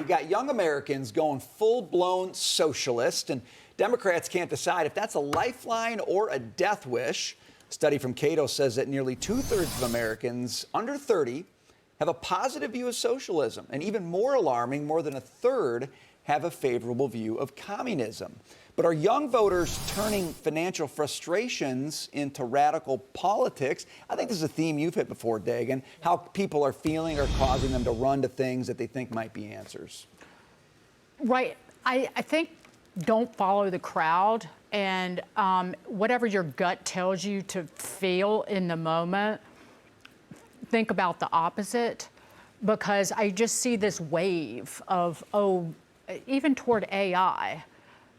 you've got young Americans going full-blown socialist, and Democrats can't decide if that's a lifeline or a death wish. A study from Cato says that nearly 2/3 of Americans under 30 have a positive view of socialism, and even more alarming, more than 1/3 have a favorable view of communism. But are young voters turning financial frustrations into radical politics? I think this is a theme you've hit before, Dagan, how people are feeling or causing them to run to things that they think might be answers. Right. I think don't follow the crowd, and whatever your gut tells you to feel in the moment, think about the opposite, because I just see this wave of, even toward AI,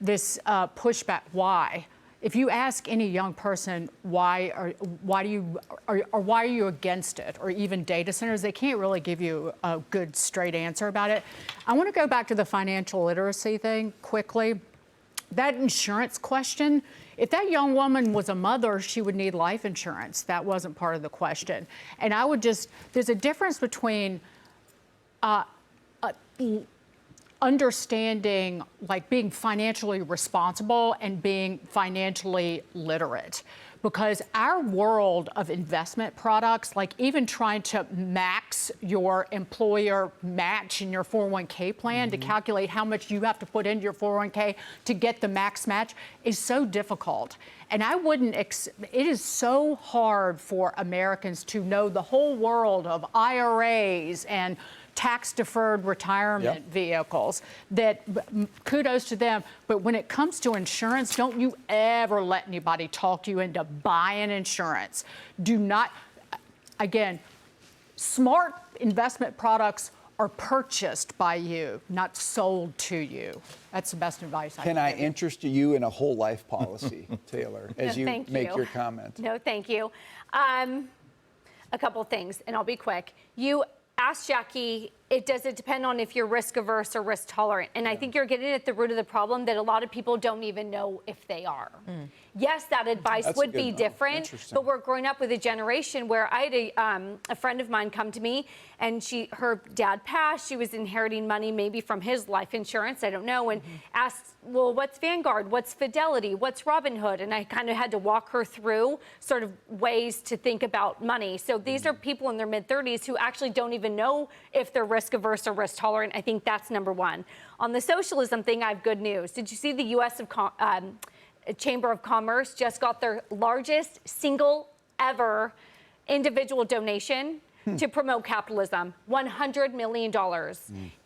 this pushback. Why? If you ask any young person why are you against it, or even data centers, they can't really give you a good straight answer about it. I want to go back to the financial literacy thing quickly. That insurance question, if that young woman was a mother, she would need life insurance. That wasn't part of the question. And I would there's a difference between understanding, like being financially responsible and being financially literate. Because our world of investment products, like even trying to max your employer match in your 401k plan to calculate how much you have to put into your 401k to get the max match, is so difficult. And I wouldn't, it is so hard for Americans to know the whole world of IRAs and tax-deferred retirement vehicles, that kudos to them. But when it comes to insurance, don't you ever let anybody talk you into buying insurance. Do not, again, smart investment products are purchased by you, not sold to you. That's the best advice I can give. Can I interest you in a whole life policy, Taylor, as you make your comment? No, thank you. A couple things, and I'll be quick. You asked Jackie, does it depend on if you're risk averse or risk tolerant? And I think you're getting at the root of the problem that a lot of people don't even know if they are. Yes, that advice would be different, but we're growing up with a generation where I had a friend of mine come to me, and her dad passed. She was inheriting money maybe from his life insurance, I don't know, and asked, well, what's Vanguard? What's Fidelity? What's Robinhood? And I kind of had to walk her through sort of ways to think about money. So these are people in their mid-30s who actually don't even know if they're risk averse or risk tolerant. I think that's number one. On the socialism thing, I have good news. Did you see the U.S. Chamber of Commerce just got their largest single ever individual donation to promote capitalism, $100 million.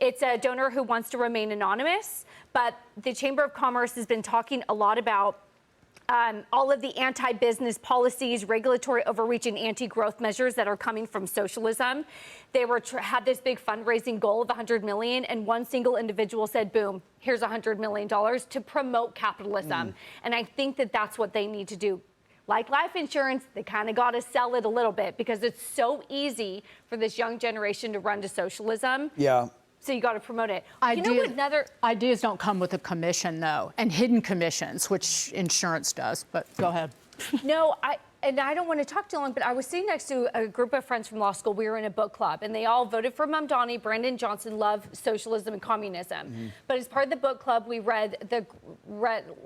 It's a donor who wants to remain anonymous, but the Chamber of Commerce has been talking a lot about all of the anti-business policies, regulatory overreach, and anti-growth measures that are coming from socialism. They had this big fundraising goal of $100 million, and one single individual said, boom, here's $100 million to promote capitalism. And I think that that's what they need to do. Like life insurance, they kind of got to sell it a little bit, because it's so easy for this young generation to run to socialism. Yeah. So you got to promote it. Ideas don't come with a commission, though, and hidden commissions, which insurance does. But go ahead. No, I don't want to talk too long, but I was sitting next to a group of friends from law school. We were in a book club, and they all voted for Mamdani. Brandon Johnson loved socialism and communism. But as part of the book club, we read The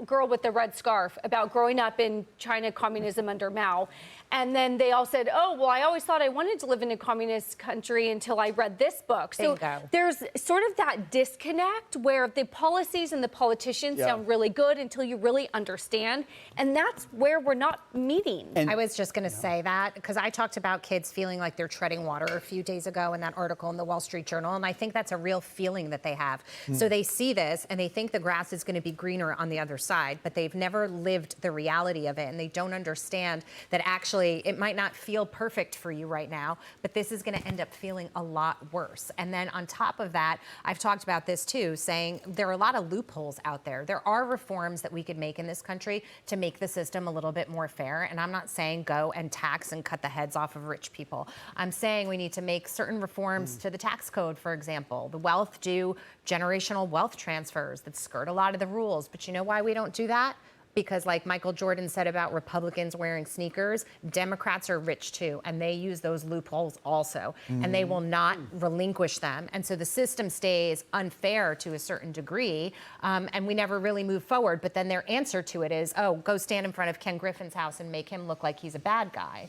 Girl with the Red Scarf about growing up in China communism under Mao. And then they all said, oh, well, I always thought I wanted to live in a communist country until I read this book. So there's sort of that disconnect where the policies and the politicians sound really good until you really understand. And that's where we're not meeting. I was just going to say that, because I talked about kids feeling like they're treading water a few days ago in that article in the Wall Street Journal, and I think that's a real feeling that they have. So they see this, and they think the grass is going to be greener on the other side, but they've never lived the reality of it, and they don't understand that actually it might not feel perfect for you right now, but this is going to end up feeling a lot worse. And then on top of that, I've talked about this too, saying there are a lot of loopholes out there. There are reforms that we could make in this country to make the system a little bit more fair, and I'm not saying go and tax and cut the heads off of rich people. I'm saying we need to make certain reforms to the tax code, for example. The wealth due generational wealth transfers that skirt a lot of the rules. But you know why we don't do that? because like Michael Jordan said about Republicans wearing sneakers, Democrats are rich too, and they use those loopholes also, and they will not relinquish them. And so the system stays unfair to a certain degree, and we never really move forward. But then their answer to it is, oh, go stand in front of Ken Griffin's house and make him look like he's a bad guy.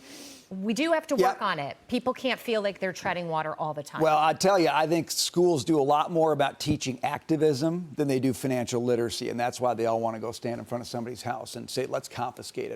We do have to work on it. People can't feel like they're treading water all the time. Well, I tell you, I think schools do a lot more about teaching activism than they do financial literacy, and that's why they all want to go stand in front of somebody's house and say, let's confiscate it.